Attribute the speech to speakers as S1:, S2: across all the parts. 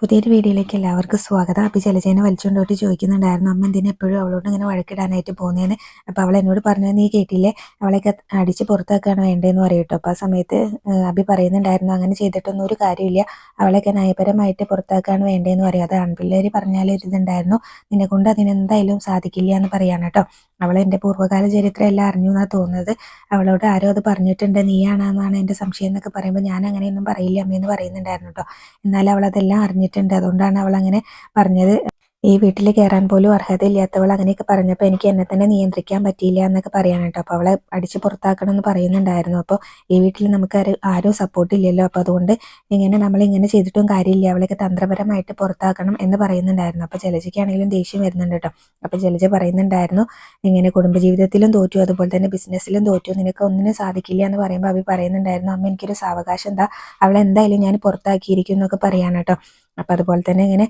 S1: പുതിയൊരു വീഡിയോയിലേക്ക് എല്ലാവർക്കും സ്വാഗതം. അപ്പോൾ ജലജേനെ വലിച്ചുകൊണ്ടോട്ട് ചോദിക്കുന്നുണ്ടായിരുന്നു, അമ്മ എന്തിനാ എപ്പോഴും അവളോട് ഇങ്ങനെ വഴക്കിടാനായിട്ട് പോകുന്നതെന്ന്. അപ്പോൾ അവൾ എന്നോട് പറഞ്ഞത് നീ കേട്ടില്ലേ, അവളെയൊക്കെ അടിച്ച് പുറത്താക്കുകയാണ് വേണ്ടതെന്ന് പറയും കേട്ടോ. അപ്പോൾ ആ സമയത്ത് അബി പറയുന്നുണ്ടായിരുന്നു, അങ്ങനെ ചെയ്തിട്ടൊന്നും ഒരു കാര്യമില്ല, അവളെയൊക്കെ നയപരമായിട്ട് പുറത്താക്കുകയാണ് വേണ്ടതെന്ന് പറയും. അത് ആൺപിള്ളേർ പറഞ്ഞാൽ ഇതുണ്ടായിരുന്നു, നിന്നെ കൊണ്ട് അതിനെന്തായാലും സാധിക്കില്ല എന്ന് പറയാണ് കേട്ടോ. അവൾ എൻ്റെ പൂർവ്വകാല ചരിത്രം എല്ലാം അറിഞ്ഞു എന്നാണ് തോന്നുന്നത്, അവളോട് ആരോ അത് പറഞ്ഞിട്ടുണ്ട്, നീയാണെന്നാണ് എൻ്റെ സംശയം എന്നൊക്കെ പറയുമ്പോൾ ഞാൻ അങ്ങനെയൊന്നും പറയില്ല അമ്മയെന്ന് പറയുന്നുണ്ടായിരുന്നു കേട്ടോ. എന്നാൽ അവൾ അതെല്ലാം അറിഞ്ഞിട്ടുണ്ട്, അതുകൊണ്ടാണ് അവൾ അങ്ങനെ പറഞ്ഞത്. ഈ വീട്ടിൽ കയറാൻ പോലും അർഹതയില്ലാത്തവൾ അങ്ങനെയൊക്കെ പറഞ്ഞപ്പോൾ എനിക്ക് എന്നെ തന്നെ നിയന്ത്രിക്കാൻ പറ്റിയില്ല എന്നൊക്കെ പറയാൻ കേട്ടോ. അപ്പോൾ അവളെ അടിച്ച് പുറത്താക്കണം എന്ന് പറയുന്നുണ്ടായിരുന്നു. അപ്പോൾ ഈ വീട്ടിൽ നമുക്ക് ആരും സപ്പോർട്ട് ഇല്ലല്ലോ, അപ്പോൾ അതുകൊണ്ട് നമ്മളിങ്ങനെ ചെയ്തിട്ടും കാര്യമില്ല, അവളെയൊക്കെ തന്ത്രപരമായിട്ട് പുറത്താക്കണം എന്ന് പറയുന്നുണ്ടായിരുന്നു. അപ്പോൾ ജലജയ്ക്കാണെങ്കിലും ദേഷ്യം വരുന്നുണ്ട് കേട്ടോ. അപ്പോൾ ജലജ പറയുന്നുണ്ടായിരുന്നു, കുടുംബജീവിതത്തിലും തോറ്റു, അതുപോലെ തന്നെ ബിസിനസ്സിലും തോറ്റു, നിനക്ക് ഒന്നിനും സാധിക്കില്ല എന്ന് പറയുമ്പോൾ അവർ പറയുന്നുണ്ടായിരുന്നു, അമ്മ എനിക്കൊരു സാവകാശം എന്താ, അവളെ എന്തായാലും ഞാൻ പുറത്താക്കിയിരിക്കും എന്നൊക്കെ പറയാൻ കേട്ടോ. അപ്പം അതുപോലെ തന്നെ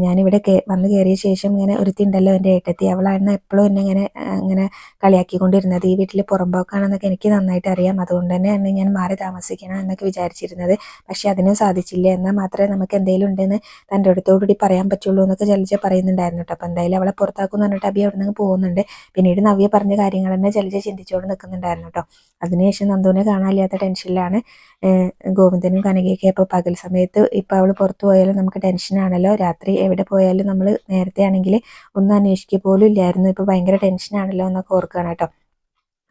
S1: ഞാനിവിടെ വന്ന് കയറിയ ശേഷം ഒരുത്തി ഉണ്ടല്ലോ എൻ്റെ ഏട്ടത്തി, അവളാണ് എപ്പോഴും എന്നെ ഇങ്ങനെ കളിയാക്കിക്കൊണ്ടിരുന്നത്. ഈ വീട്ടിൽ പുറമ്പോക്കാണെന്നൊക്കെ എനിക്ക് നന്നായിട്ട് അറിയാം, അതുകൊണ്ട് തന്നെയാണ് ഞാൻ മാറി താമസിക്കണം എന്നൊക്കെ വിചാരിച്ചിരുന്നത്. പക്ഷെ അതിനും സാധിച്ചില്ല, എന്നാൽ മാത്രമേ നമുക്ക് എന്തെങ്കിലും ഉണ്ടെന്ന് തൻ്റെ അടുത്തോടുകൂടി പറയാൻ പറ്റുള്ളൂ എന്നൊക്കെ ജലജ പറയുന്നുണ്ടായിരുന്നു കേട്ടോ. അപ്പം എന്തായാലും അവളെ പുറത്താക്കും എന്ന് പറഞ്ഞിട്ട് അബി അവിടെ നിന്ന് പോകുന്നുണ്ട്. പിന്നീട് നവ്യ പറഞ്ഞ കാര്യങ്ങൾ തന്നെ ജലജ ചിന്തിച്ചുകൊണ്ട് നിൽക്കുന്നുണ്ടായിരുന്നു കേട്ടോ. അതിനുശേഷം നന്ദുവിനെ കാണാനില്ലാത്ത ടെൻഷനിലാണ് ഗോവിന്ദനും കനകയൊക്കെ. അപ്പോൾ പകൽ സമയത്ത് ഇപ്പോൾ അവൾ പുറത്തു പോയാലും നമുക്ക് ടെൻഷനാണല്ലോ, രാത്രി എവിടെ പോയാലും നമ്മൾ നേരത്തെ ആണെങ്കിൽ ഒന്നും അന്വേഷിക്കുക പോലും ഇല്ലായിരുന്നു, ഇപ്പോൾ ഭയങ്കര ടെൻഷനാണല്ലോ എന്നൊക്കെ ഓർക്കുകയാണ് കേട്ടോ.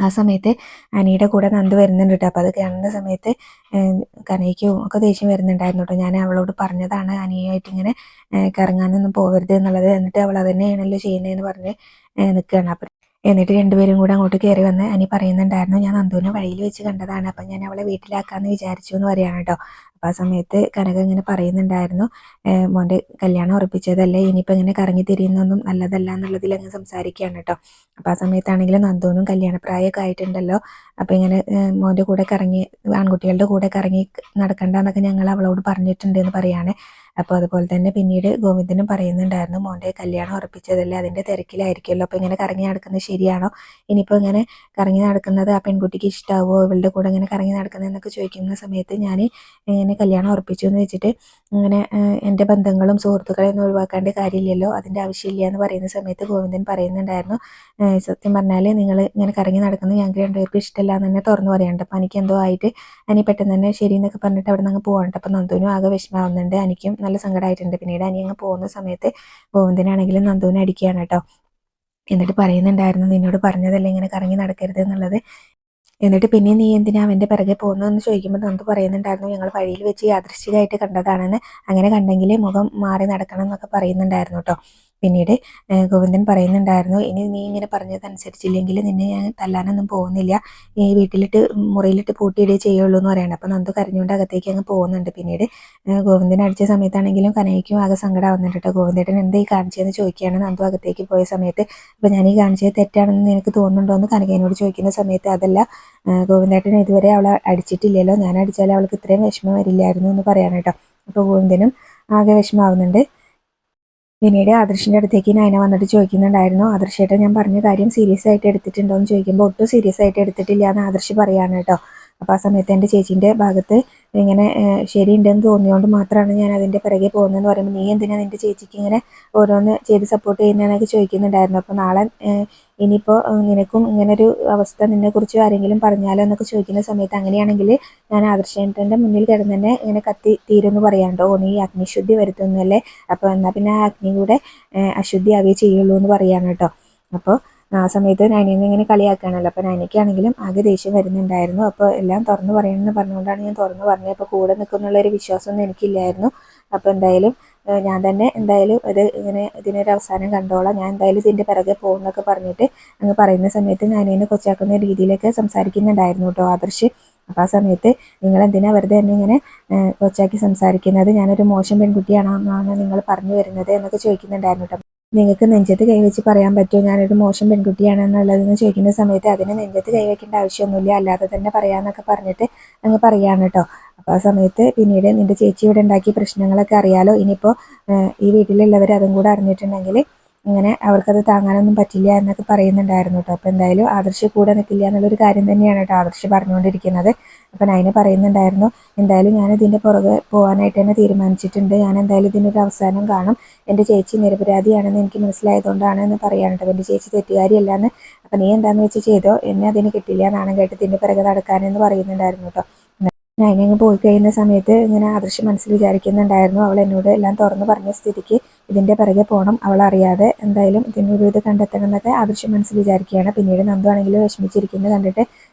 S1: ആ സമയത്ത് അനിയുടെ കൂടെ നന്ദു വരുന്നുണ്ട് കേട്ടോ. അപ്പോൾ അത് കാണുന്ന സമയത്ത് കനയ്ക്കും ഒക്കെ ദേഷ്യം വരുന്നുണ്ടായിരുന്നു കേട്ടോ. ഞാൻ അവളോട് പറഞ്ഞതാണ് അനിയായിട്ട് ഇങ്ങനെ കറങ്ങാനൊന്നും പോകരുത് എന്നുള്ളത്, എന്നിട്ട് അവൾ അത് തന്നെയാണല്ലോ ചെയ്യുന്നതെന്ന് പറഞ്ഞ് നിൽക്കുകയാണ്. അപ്പം എന്നിട്ട് രണ്ടുപേരും കൂടെ അങ്ങോട്ട് കയറി വന്ന് അനി പറയുന്നുണ്ടായിരുന്നു, ഞാൻ നന്ദുവിനെ വഴിയിൽ വെച്ച് കണ്ടതാണ്, അപ്പം ഞാൻ അവളെ വീട്ടിലാക്കാമെന്ന് വിചാരിച്ചു എന്ന് പറയുകയാണ് കേട്ടോ. അപ്പോൾ ആ സമയത്ത് കനക ഇങ്ങനെ പറയുന്നുണ്ടായിരുന്നു, മോൻ്റെ കല്യാണം ഉറപ്പിച്ചതല്ലേ, ഇനിയിപ്പോൾ ഇങ്ങനെ കറങ്ങി തിരിയുന്നൊന്നും നല്ലതല്ല എന്നുള്ളതിൽ അങ്ങ് സംസാരിക്കുകയാണ് കേട്ടോ. അപ്പോൾ ആ സമയത്താണെങ്കിലും നന്ദുവിനും കല്യാണപ്രായമൊക്കെ ആയിട്ടുണ്ടല്ലോ, അപ്പോൾ മോൻ്റെ കൂടെ കറങ്ങി, ആൺകുട്ടികളുടെ കൂടെ കറങ്ങി നടക്കണ്ടെന്നൊക്കെ ഞങ്ങൾ അവളോട് പറഞ്ഞിട്ടുണ്ട് എന്ന് പറയാണ്. അപ്പോൾ അതുപോലെ തന്നെ പിന്നീട് ഗോവിന്ദനും പറയുന്നുണ്ടായിരുന്നു, മോൻ്റെ കല്യാണം ഉറപ്പിച്ചതല്ലേ, അതിൻ്റെ തിരക്കിലായിരിക്കുമല്ലോ, അപ്പോൾ ഇങ്ങനെ കറങ്ങി നടക്കുന്നത് ശരിയാണോ, ഇനിയിപ്പോൾ ഇങ്ങനെ കറങ്ങി നടക്കുന്നത് ആ പെൺകുട്ടിക്ക് ഇഷ്ടമാവോ, ഇവളുടെ കൂടെ ഇങ്ങനെ കറങ്ങി നടക്കുന്നതെന്നൊക്കെ ചോദിക്കുന്ന സമയത്ത് ഞാൻ ഇങ്ങനെ കല്യാണം ഉറപ്പിച്ചു എന്ന് വെച്ചിട്ട് എൻ്റെ ബന്ധങ്ങളും സുഹൃത്തുക്കളെയൊന്നും ഒഴിവാക്കേണ്ട കാര്യമില്ലല്ലോ, അതിൻ്റെ ആവശ്യമില്ല എന്ന് പറയുന്ന സമയത്ത് ഗോവിന്ദൻ പറയുന്നുണ്ടായിരുന്നു, സത്യം പറഞ്ഞാൽ നിങ്ങൾ ഇങ്ങനെ കറങ്ങി നടക്കുന്നത് ഞങ്ങൾക്ക് രണ്ടുപേർക്കും ഇഷ്ടമല്ല എന്ന് തന്നെ തുറന്നു പറയാനുണ്ട്. അപ്പോൾ എനിക്ക് എന്തോ ആയിട്ട് അനി പെട്ടെന്ന് തന്നെ ശരി എന്നൊക്കെ പറഞ്ഞിട്ട് അവിടെ നിന്ന് അങ്ങ് പോകാനുണ്ട്. അപ്പോൾ നന്ദുവിനും ആകെ വിഷമാവുന്നുണ്ട്, എനിക്കും നല്ല സങ്കടമായിട്ടുണ്ട്. പിന്നീട് അനി അങ്ങ് പോകുന്ന സമയത്ത് ഗോവിന്ദനാണെങ്കിലും നന്ദുവിനെ അടിക്കുകയാണ് കേട്ടോ. എന്നിട്ട് പറയുന്നുണ്ടായിരുന്നു, നിന്നോട് പറഞ്ഞതല്ലേ ഇങ്ങനെ കറങ്ങി നടക്കരുത് എന്നുള്ളത്, എന്നിട്ട് പിന്നെ നീ എന്തിനാ അവൻ്റെ പിറകെ പോകുന്നതെന്ന് ചോദിക്കുമ്പോൾ നന്ദു പറയുന്നുണ്ടായിരുന്നു, ഞങ്ങൾ വഴിയിൽ വെച്ച് യാദൃശ്ചികമായിട്ട് കണ്ടതാണെന്ന്, അങ്ങനെ കണ്ടെങ്കിൽ മുഖം മാറി നടക്കണം എന്നൊക്കെ പറയുന്നുണ്ടായിരുന്നു കേട്ടോ. പിന്നീട് ഗോവിന്ദൻ പറയുന്നുണ്ടായിരുന്നു, ഇനി നീ ഇങ്ങനെ പറഞ്ഞതനുസരിച്ചില്ലെങ്കിൽ നിന്നെ ഞാൻ തല്ലാനൊന്നും പോകുന്നില്ല, ഈ വീട്ടിലിട്ട് മുറിയിലിട്ട് പൂട്ടിയിടേ ചെയ്യുള്ളൂ എന്ന് പറയണം. അപ്പോൾ നന്ദു കരഞ്ഞുകൊണ്ട് അകത്തേക്ക് അങ്ങ് പോകുന്നുണ്ട്. പിന്നീട് ഗോവിന്ദൻ അടിച്ച സമയത്താണെങ്കിലും കനയ്ക്കും ആകെ സങ്കടമാവുന്നുണ്ട് കേട്ടോ. ഗോവിന്ദേട്ടൻ എന്താ ഈ കാണിച്ചതെന്ന് ചോദിക്കുകയാണ് നന്ദു അകത്തേക്ക് പോയ സമയത്ത്. അപ്പോൾ ഞാൻ ഈ കാണിച്ചത് തെറ്റാണെന്ന് നിനക്ക് തോന്നുന്നുണ്ടോ എന്ന് കനകയോട് ചോദിക്കുന്ന സമയത്ത്, അതല്ല ഗോവിന്ദേട്ടൻ ഇതുവരെ അവളെ അടിച്ചിട്ടില്ലല്ലോ, ഞാൻ അടിച്ചാൽ അവൾക്ക് ഇത്രയും വിഷമം വരില്ലായിരുന്നു എന്ന് പറയാൻ കേട്ടോ. അപ്പോൾ ഗോവിന്ദനും ആകെ വിഷമാവുന്നുണ്ട്. പിന്നീട് ആദർശിൻ്റെ അടുത്തേക്ക് നയന വന്നിട്ട് ചോദിക്കുന്നുണ്ടായിരുന്നു, ആദർശേട്ടൻ ഞാൻ പറഞ്ഞ കാര്യം സീരിയസ് ആയിട്ട് എടുത്തിട്ടുണ്ടോ എന്ന് ചോദിക്കുമ്പോൾ ഒട്ടും സീരിയസ് ആയിട്ട് എടുത്തിട്ടില്ല എന്ന് ആദർശ് പറയാണ് കേട്ടോ. അപ്പോൾ ആ സമയത്ത് എൻ്റെ ചേച്ചീൻ്റെ ഭാഗത്ത് ഇങ്ങനെ ശരിയുണ്ടെന്ന് തോന്നിയോണ്ട് മാത്രമാണ് ഞാൻ അതിൻ്റെ പിറകെ പോകുന്നതെന്ന് പറയുമ്പോൾ, നീ എന്തിനാണ് നിൻ്റെ ചേച്ചിക്ക് ഇങ്ങനെ ഓരോന്ന് ചെയ്ത് സപ്പോർട്ട് ചെയ്യുന്നതെന്നൊക്കെ ചോദിക്കുന്നുണ്ടായിരുന്നു. അപ്പോൾ നാളെ ഇനിയിപ്പോൾ നിനക്കും ഇങ്ങനൊരു അവസ്ഥ നിന്നെക്കുറിച്ച് ആരെങ്കിലും പറഞ്ഞാലോ എന്നൊക്കെ ചോദിക്കുന്ന സമയത്ത്, അങ്ങനെയാണെങ്കിൽ ഞാൻ ആദർശേട്ടൻ്റെ മുന്നിൽ കിടന്ന് തന്നെ ഇങ്ങനെ കത്തി തീരുമെന്ന് പറയാണ്ടോ, നീ അഗ്നിശുദ്ധി വരുത്തുന്നല്ലേ, അപ്പോൾ എന്നാൽ പിന്നെ ആ അഗ്നി കൂടെ അശുദ്ധി ആവുകയേ ചെയ്യുള്ളൂ എന്ന് പറയാണ് കേട്ടോ. അപ്പോൾ ആ സമയത്ത് നൈനിന്ന് ഇങ്ങനെ കളിയാക്കുകയാണല്ലോ. അപ്പോൾ നൈനിക്കാണെങ്കിലും ആകെ ദേഷ്യം വരുന്നുണ്ടായിരുന്നു. അപ്പോൾ എല്ലാം തുറന്നു പറയണമെന്ന് പറഞ്ഞുകൊണ്ടാണ് ഞാൻ തുറന്നു പറഞ്ഞത്, അപ്പോൾ കൂടെ നിൽക്കുന്നുള്ളൊരു വിശ്വാസമൊന്നും എനിക്കില്ലായിരുന്നു. അപ്പോൾ എന്തായാലും ഞാൻ തന്നെ എന്തായാലും ഇതിനൊരു അവസാനം കണ്ടോളാം, ഞാൻ എന്തായാലും ഇതിൻ്റെ പിറകെ പോകുമെന്നൊക്കെ പറഞ്ഞിട്ട് അങ്ങ് പറയുന്ന സമയത്ത് നൈനിനെ കൊച്ചാക്കുന്ന രീതിയിലൊക്കെ സംസാരിക്കുന്നുണ്ടായിരുന്നു കേട്ടോ ആദർശ്. അപ്പോൾ ആ സമയത്ത് നിങ്ങൾ എന്തിനാ വെറുതെ എന്നെ ഇങ്ങനെ കൊച്ചാക്കി സംസാരിക്കുന്നത്, ഞാനൊരു മോശം പെൺകുട്ടിയാണോ എന്നാണ് നിങ്ങൾ പറഞ്ഞു വരുന്നത് എന്നൊക്കെ ചോദിക്കുന്നുണ്ടായിരുന്നു കേട്ടോ. നിങ്ങൾക്ക് നെഞ്ചത്ത് കൈവച്ച് പറയാൻ പറ്റുമോ ഞാനൊരു മോശം പെൺകുട്ടിയാണെന്നുള്ളതെന്ന് ചോദിക്കുന്ന സമയത്ത്, അതിന് നെഞ്ചത്ത് കൈവയ്ക്കേണ്ട ആവശ്യമൊന്നുമില്ല, അല്ലാതെ തന്നെ പറയാമെന്നൊക്കെ പറഞ്ഞിട്ട് അങ്ങ് പറയാണ് കേട്ടോ. അപ്പോൾ ആ സമയത്ത് പിന്നീട് നിൻ്റെ ചേച്ചി ഇവിടെ ഉണ്ടാക്കിയ പ്രശ്നങ്ങളൊക്കെ അറിയാലോ, ഇനിയിപ്പോൾ ഈ വീട്ടിലുള്ളവർ അതും കൂടെ അറിഞ്ഞിട്ടുണ്ടെങ്കിൽ ഇങ്ങനെ അവർക്കത് താങ്ങാനൊന്നും പറ്റില്ല എന്നൊക്കെ പറയുന്നുണ്ടായിരുന്നു കേട്ടോ. അപ്പോൾ എന്തായാലും ആദർശ് കൂടെ നിൽക്കില്ല എന്നുള്ളൊരു കാര്യം തന്നെയാണ് കേട്ടോ ആദർശ് പറഞ്ഞുകൊണ്ടിരിക്കുന്നത്. അപ്പം നയന പറയുന്നുണ്ടായിരുന്നു, എന്തായാലും ഞാൻ ഇതിൻ്റെ പുറകെ പോകാനായിട്ട് തന്നെ തീരുമാനിച്ചിട്ടുണ്ട്. ഞാൻ എന്തായാലും ഇതിനൊരു അവസാനം കാണും. എൻ്റെ ചേച്ചി നിരപരാധിയാണെന്ന് എനിക്ക് മനസ്സിലായതുകൊണ്ടാണ് എന്ന് പറയാൻ കേട്ടോ. എൻ്റെ ചേച്ചി തെറ്റുകാരിയല്ലാന്ന്. അപ്പം നീ എന്താണെന്ന് വെച്ച് ചെയ്തോ, എന്നെ അതിന് കിട്ടില്ല, നാണം കേട്ട് ഇതിൻ്റെ പിറകെ നടക്കാനെന്ന് പറയുന്നുണ്ടായിരുന്നു കേട്ടോ. ഞാനങ്ങ് പോയി കഴിയുന്ന സമയത്ത് ഇങ്ങനെ ആദർശ് മനസ്സിൽ വിചാരിക്കുന്നുണ്ടായിരുന്നു, അവൾ എന്നോട് എല്ലാം തുറന്നു പറഞ്ഞ സ്ഥിതിക്ക് ഇതിൻ്റെ പിറകെ പോകണം, അവൾ അറിയാതെ എന്തായാലും ഇതിനൊരു ഇത് കണ്ടെത്തണം എന്നൊക്കെ ആദർശ് മനസ്സിൽ വിചാരിക്കുകയാണ്. പിന്നീട് നന്ദു ആണെങ്കിൽ വിഷമിച്ചിരിക്കുന്നത് കണ്ടിട്ട്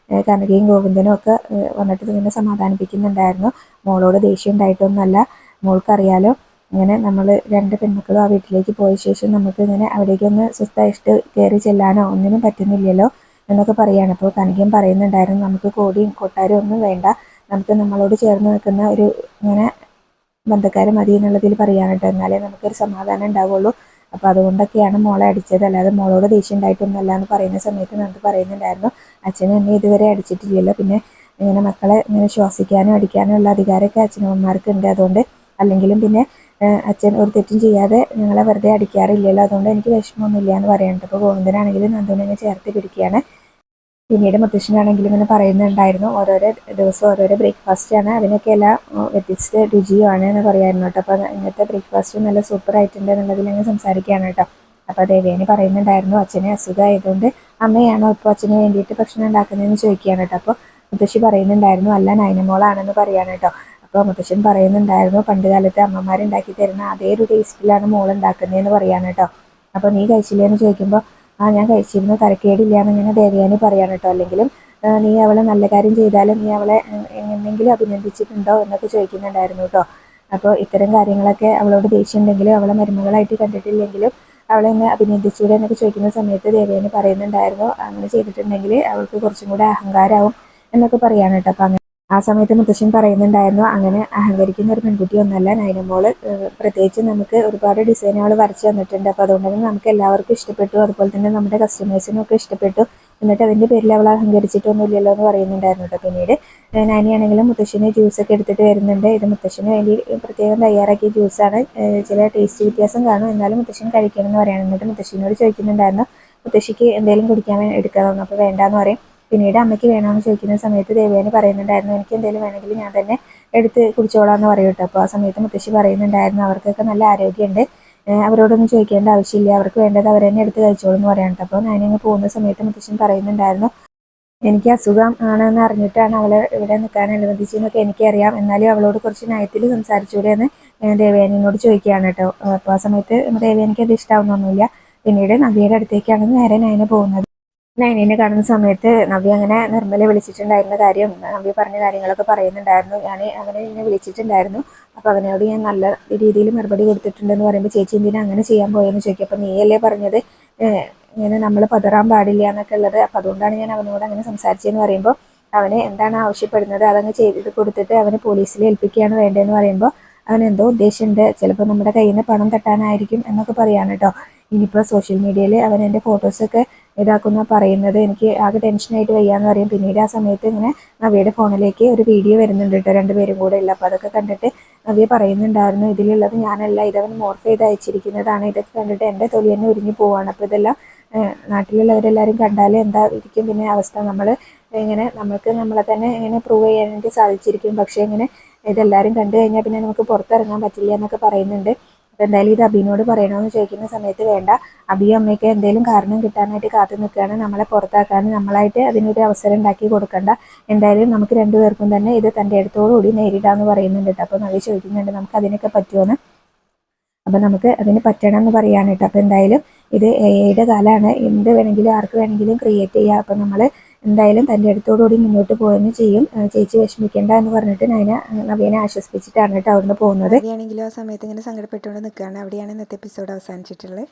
S1: കനകയും ഗോവിന്ദനും ഒക്കെ വന്നിട്ട് ഇതിനെ സമാധാനിപ്പിക്കുന്നുണ്ടായിരുന്നു. മോളോട് ദേഷ്യം ഉണ്ടായിട്ടൊന്നുമല്ല, മോൾക്കറിയാലോ ഇങ്ങനെ നമ്മൾ രണ്ട് പെൺമക്കളും ആ വീട്ടിലേക്ക് പോയ ശേഷം നമുക്ക് ഇങ്ങനെ അവിടേക്കൊന്ന് സ്വസ്ഥമായിട്ട് കയറി ചെല്ലാനോ ഒന്നിനും പറ്റുന്നില്ലല്ലോ എന്നൊക്കെ പറയുകയാണ്. അപ്പോൾ കനകയും പറയുന്നുണ്ടായിരുന്നു, നമുക്ക് കോടിയും കൊട്ടാരം ഒന്നും വേണ്ട, നമുക്ക് നമ്മളോട് ചേർന്ന് നിൽക്കുന്ന ഒരു ഇങ്ങനെ ബന്ധക്കാർ മതി എന്നുള്ളതിൽ പറയാൻ കേട്ടോ, എന്നാലേ നമുക്കൊരു സമാധാനം ഉണ്ടാവുള്ളൂ. അപ്പോൾ അതുകൊണ്ടൊക്കെയാണ് മോളെ അടിച്ചത്, അല്ലാതെ മോളോട് ദേഷ്യം ഉണ്ടായിട്ടൊന്നുമല്ല എന്ന് പറയുന്ന സമയത്ത് നമുക്ക് പറയുന്നുണ്ടായിരുന്നു, അച്ഛനും എന്നെ ഇതുവരെ അടിച്ചിട്ടില്ലല്ലോ, പിന്നെ ഇങ്ങനെ മക്കളെ ഇങ്ങനെ ശ്വാസിക്കാനും അടിക്കാനും ഉള്ള അധികാരമൊക്കെ അച്ഛനമ്മമാർക്ക് ഉണ്ട്, അതുകൊണ്ട് അല്ലെങ്കിലും പിന്നെ അച്ഛൻ ഒരു തെറ്റും ചെയ്യാതെ ഞങ്ങളെ വെറുതെ അടിക്കാറില്ലല്ലോ, അതുകൊണ്ട് എനിക്ക് വിഷമമൊന്നുമില്ല എന്ന് പറയാനുണ്ട്. അപ്പോൾ ഗോവിന്ദനാണെങ്കിലും നന്ദുവിനെ ചേർത്ത് പിടിക്കുകയാണ്. പിന്നീട് മുത്തശ്ശനാണെങ്കിലും ഇങ്ങനെ പറയുന്നുണ്ടായിരുന്നു, ഓരോരോ ദിവസം ഓരോരോ ബ്രേക്ക്ഫാസ്റ്റാണ്, അതിനൊക്കെ എല്ലാം വ്യത്യസ്ത രുചിയുമാണ് എന്ന് പറയായിരുന്നു കേട്ടോ. അപ്പോൾ ഇന്നത്തെ ബ്രേക്ക്ഫാസ്റ്റ് നല്ല സൂപ്പർ ആയിട്ടുണ്ട് എന്നുള്ളതിൽ അങ്ങ് സംസാരിക്കുകയാണ് കേട്ടോ. അപ്പോൾ ദേവേനി പറയുന്നുണ്ടായിരുന്നു, അച്ഛന് അസുഖമായതുകൊണ്ട് അമ്മയാണോ ഇപ്പോൾ അച്ഛന് വേണ്ടിയിട്ട് ഭക്ഷണം ഉണ്ടാക്കുന്നതെന്ന് ചോദിക്കുകയാണ് കേട്ടോ. അപ്പോൾ മുത്തശ്ശി പറയുന്നുണ്ടായിരുന്നു, അല്ല നൈനമോളാണെന്ന് പറയാൻ കേട്ടോ. അപ്പോൾ മുത്തശ്ശൻ പറയുന്നുണ്ടായിരുന്നു, പണ്ട് കാലത്ത് അമ്മമാരുണ്ടാക്കി തരുന്ന അതേ ഒരു ടേസ്റ്റിലാണ് മോൾ ഉണ്ടാക്കുന്നതെന്ന് പറയാൻ കേട്ടോ. അപ്പോൾ നീ കഴിച്ചില്ലേ എന്ന് ചോദിക്കുമ്പോൾ ഞാൻ കഴിച്ചിരുന്നു, തരക്കേടില്ല എന്നിങ്ങനെ ദേവയാനി പറയാൻ കേട്ടോ. അല്ലെങ്കിലും നീ അവളെ നല്ല കാര്യം ചെയ്താലും നീ അവളെ എങ്ങനെയെങ്കിലും അഭിനന്ദിച്ചിട്ടുണ്ടോ എന്നൊക്കെ ചോദിക്കുന്നുണ്ടായിരുന്നു കേട്ടോ. അപ്പോൾ ഇത്തരം കാര്യങ്ങളൊക്കെ അവളോട് ദേഷ്യം ഉണ്ടെങ്കിലും അവളെ മരുമകളായിട്ട് കണ്ടിട്ടില്ലെങ്കിലും അവളെ ഒന്ന് അഭിനന്ദിച്ചൂടെ എന്നൊക്കെ ചോദിക്കുന്ന സമയത്ത് ദേവയാനി പറയുന്നുണ്ടായിരുന്നു, അങ്ങനെ ചെയ്തിട്ടുണ്ടെങ്കിൽ അവൾക്ക് കുറച്ചും കൂടെ അഹങ്കാരമാവും എന്നൊക്കെ പറയാൻ കേട്ടോ. അപ്പം ആ സമയത്ത് മുത്തശ്ശൻ പറയുന്നുണ്ടായിരുന്നു, അങ്ങനെ അഹങ്കരിക്കുന്ന ഒരു പെൺകുട്ടി ഒന്നല്ല നൈനമോള്, പ്രത്യേകിച്ച് നമുക്ക് ഒരുപാട് ഡിസൈനുകൾ വരച്ച് തന്നിട്ടുണ്ട്. അപ്പോൾ അതുകൊണ്ട് തന്നെ നമുക്ക് എല്ലാവർക്കും ഇഷ്ടപ്പെട്ടു, അതുപോലെ തന്നെ നമ്മുടെ കസ്റ്റമേഴ്സിനും ഒക്കെ ഇഷ്ടപ്പെട്ടു, എന്നിട്ട് അതിൻ്റെ പേരിൽ അവൾ അഹങ്കരിച്ചിട്ടൊന്നുമില്ലല്ലോ എന്ന് പറയുന്നുണ്ടായിരുന്നു കേട്ടോ. പിന്നീട് നാനിയാണെങ്കിലും മുത്തശ്ശിന് ജ്യൂസൊക്കെ എടുത്തിട്ട് വരുന്നുണ്ട്. ഇത് മുത്തശ്ശിന് വേണ്ടി പ്രത്യേകം തയ്യാറാക്കിയ ജ്യൂസാണ്, ചില ടേസ്റ്റ് വ്യത്യാസം കാണും, എന്നാലും മുത്തശ്ശിന് കഴിക്കണം എന്ന് പറയണം. എന്നിട്ട് മുത്തശ്ശിനോട് ചോദിക്കുന്നുണ്ടായിരുന്നു, മുത്തശ്ശിക്ക് എന്തെങ്കിലും കുടിക്കാൻ എടുക്കാമെന്ന്. അപ്പോൾ വേണ്ടാന്ന് പറയും. പിന്നീട് അമ്മയ്ക്ക് വേണമെന്ന് ചോദിക്കുന്ന സമയത്ത് ദേവയാനി പറയുന്നുണ്ടായിരുന്നു, എനിക്ക് എന്തെങ്കിലും വേണമെങ്കിൽ ഞാൻ തന്നെ എടുത്ത് കുടിച്ചോളാം എന്ന് പറയും കേട്ടോ. അപ്പോൾ ആ സമയത്ത് മുത്തശ്ശി പറയുന്നുണ്ടായിരുന്നു, അവർക്കൊക്കെ നല്ല ആരോഗ്യമുണ്ട്, അവരോടൊന്നും ചോദിക്കേണ്ട ആവശ്യമില്ല, അവർക്ക് വേണ്ടത് അവർ തന്നെ എടുത്ത് കഴിച്ചോളൂ എന്ന് പറയാൻ കേട്ടോ. അപ്പോൾ ഞാനിങ്ങ് പോകുന്ന സമയത്ത് മുത്തശ്ശൻ പറയുന്നുണ്ടായിരുന്നു, എനിക്ക് അസുഖം ആണെന്ന് അറിഞ്ഞിട്ടാണ് അവളെ ഇവിടെ നിൽക്കാൻ അനുവദിച്ചതെന്നൊക്കെ എനിക്കറിയാം, എന്നാലും അവളോട് കുറച്ച് നയത്തിൽ സംസാരിച്ചൂടെ എന്ന് ദേവയാനിയോട് ചോദിക്കുകയാണ് കേട്ടോ. അപ്പോൾ ആ സമയത്ത് ദേവയാനിക്ക് അത് ഇഷ്ടമാവുന്നൊന്നുമില്ല. പിന്നീട് നവ്യയുടെ അടുത്തേക്കാണ് നേരെ നയന പോകുന്നത്. നൈനിനെ കാണുന്ന സമയത്ത് നവ്യ അങ്ങനെ നിർമ്മലെ വിളിച്ചിട്ടുണ്ടായിരുന്ന കാര്യം, നവ്യ പറഞ്ഞ കാര്യങ്ങളൊക്കെ പറയുന്നുണ്ടായിരുന്നു. ഞാൻ അവനെ ഇന്നെ വിളിച്ചിട്ടുണ്ടായിരുന്നു, അപ്പോൾ അവനോട് ഞാൻ നല്ല രീതിയിൽ മറുപടി കൊടുത്തിട്ടുണ്ടെന്ന് പറയുമ്പോൾ ചേച്ചി എന്തിനാ അങ്ങനെ ചെയ്യാൻ പോയെന്ന് ചോദിക്കും. അപ്പോൾ നീയല്ലേ പറഞ്ഞത് ഇങ്ങനെ നമ്മൾ പതറാൻ പാടില്ല എന്നൊക്കെ ഉള്ളത്, അപ്പോൾ അതുകൊണ്ടാണ് ഞാൻ അവനോട് അങ്ങനെ സംസാരിച്ചതെന്ന് പറയുമ്പോൾ അവന് എന്താണ് ആവശ്യപ്പെടുന്നത് അതങ്ങ് ചെയ്ത് കൊടുത്തിട്ട് അവന് പോലീസിൽ ഏൽപ്പിക്കുകയാണ് വേണ്ടതെന്ന് പറയുമ്പോൾ അവൻ എന്തോ ഉദ്ദേശമുണ്ട്, ചിലപ്പോൾ നമ്മുടെ കയ്യിൽ നിന്ന് പണം തട്ടാനായിരിക്കും എന്നൊക്കെ പറയാണ് കേട്ടോ. ഇനിയിപ്പോൾ സോഷ്യൽ മീഡിയയിൽ അവൻ എൻ്റെ ഫോട്ടോസൊക്കെ ഇതാക്കുന്ന പറയുന്നത്, എനിക്ക് ആകെ ടെൻഷനായിട്ട് വയ്യാന്ന് പറയും. പിന്നീട് ആ സമയത്ത് ഇങ്ങനെ നവ്യയുടെ ഫോണിലേക്ക് ഒരു വീഡിയോ വരുന്നുണ്ട് കേട്ടോ, രണ്ടുപേരും കൂടെ ഉള്ള. അപ്പോൾ അതൊക്കെ കണ്ടിട്ട് നവ്യ പറയുന്നുണ്ടായിരുന്നു, ഇതിലുള്ളത് ഞാനല്ല, ഇതവൻ മോർഫ് ചെയ്ത് അയച്ചിരിക്കുന്നതാണ്, ഇതൊക്കെ കണ്ടിട്ട് എൻ്റെ തൊലി തന്നെ ഉരിഞ്ഞു പോവാണ്. അപ്പോൾ ഇതെല്ലാം നാട്ടിലുള്ളവരെല്ലാവരും കണ്ടാൽ എന്താ ഇരിക്കും പിന്നെ അവസ്ഥ, നമ്മൾ ഇങ്ങനെ നമുക്ക് നമ്മളെ തന്നെ ഇങ്ങനെ പ്രൂവ് ചെയ്യാനായിട്ട് സാധിച്ചിരിക്കും, പക്ഷേ ഇങ്ങനെ ഇതെല്ലാവരും കണ്ടു കഴിഞ്ഞാൽ പിന്നെ നമുക്ക് പുറത്തിറങ്ങാൻ പറ്റില്ല എന്നൊക്കെ പറയുന്നുണ്ട്. അപ്പോൾ എന്തായാലും ഇത് അബിനോട് പറയണമെന്ന് ചോദിക്കുന്ന സമയത്ത് വേണ്ട, അബിയും അമ്മയ്ക്ക് എന്തെങ്കിലും കാരണം കിട്ടാനായിട്ട് കാത്തു നിൽക്കുകയാണ്, നമ്മളെ പുറത്താക്കാൻ നമ്മളായിട്ട് അതിനൊരു അവസരം ഉണ്ടാക്കി കൊടുക്കണ്ട, എന്തായാലും നമുക്ക് രണ്ടുപേർക്കും തന്നെ ഇത് തൻ്റെ അടുത്തോടുകൂടി നേരിടാമെന്ന് പറയുന്നുണ്ട് കേട്ടോ. അപ്പോൾ നവ്യ ചോദിക്കുന്നുണ്ട്, നമുക്ക് അതിനൊക്കെ പറ്റുമോയെന്ന്. അപ്പോൾ നമുക്ക് അതിന് പറ്റണം എന്ന് പറയാൻ കേട്ടോ. അപ്പോൾ എന്തായാലും ഇത് എഐയുടെ കാലമാണ്, എന്ത് വേണമെങ്കിലും ആർക്ക് വേണമെങ്കിലും ക്രിയേറ്റ് ചെയ്യാം. അപ്പോൾ നമ്മൾ എന്തായാലും തൻ്റെ അടുത്തോടുകൂടി മുന്നോട്ട് പോയെന്ന് ചെയ്യും, ചേച്ചി വിഷമിക്കേണ്ട എന്ന് പറഞ്ഞിട്ട് നവ്യനെ ആശ്വസിപ്പിച്ചിട്ടാണ് കേട്ടോ അവിടുന്ന് പോകുന്നത്.
S2: ആണെങ്കിലും ആ സമയത്ത് ഇങ്ങനെ സങ്കടപ്പെട്ടുകൊണ്ട് നിൽക്കുകയാണ്. അവിടെയാണ് ഇന്നത്തെ എപ്പിസോഡ് അവസാനിച്ചിട്ടുള്ളത്.